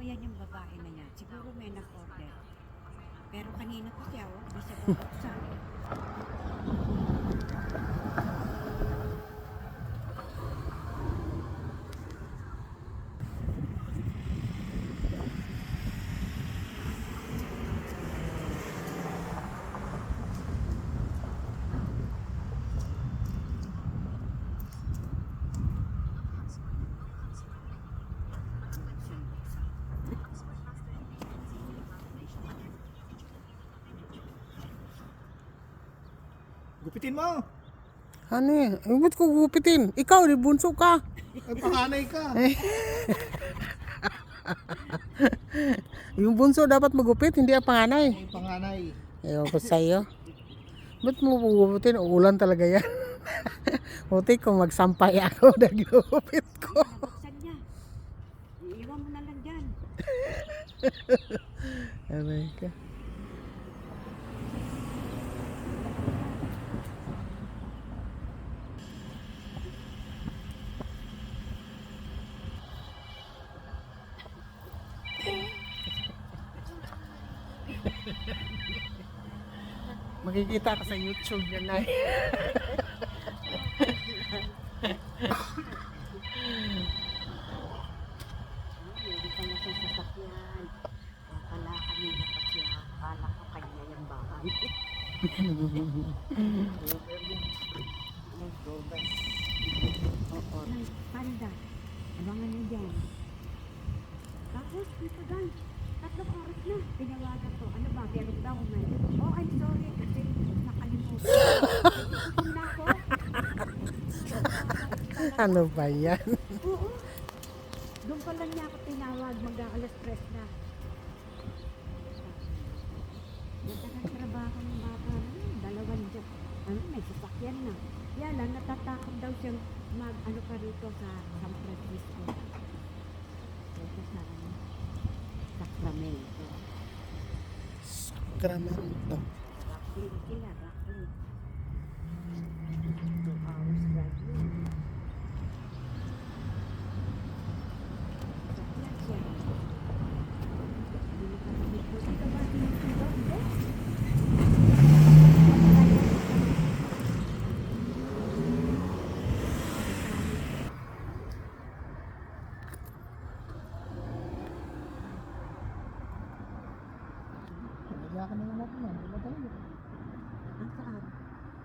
yan yung babae na yan. Siguro may nag-order. Pero kanina pa siya, oh. Di siya bubuksan. Gupitin mo. Ano eh? Ba't ko gupitin? Ikaw, di bunso ka. Ay, panganay ka. Yung bunso dapat magupit, hindi ang panganay. Ay, panganay. Ewan ko sa'yo. Ba't mo gugupitin? Ulan talaga yan. Buti kung magsampay ako, nagugupit ko. Buksan niya. Iiwan mo na lang dyan. Aray ka. Makikita ka sa YouTube yan na. Hindi ka na sa sasakyan. Akala kanina pa siya. Akala ko kanya yung bahay. Oo. Panda. Abangan niyo dyan. Tapos, dito dyan. 3 oras na. Tinawagan ko. Ano ba? Galit daw man. Oh, I'm sorry. Kasi nakalimutan. Na ako. Ano ba yan? Oo. Doon pa lang niya ako tinawag. Mag-aalas 3 na. Nagtagang trabaho ng bata. 2 job. Ano, may sasakyan na. Yan lang, natatakot daw siyang mag-ano pa rito sa San Francisco. Ito sa Sacramento. Sacramento. Rockville sila, Rockville.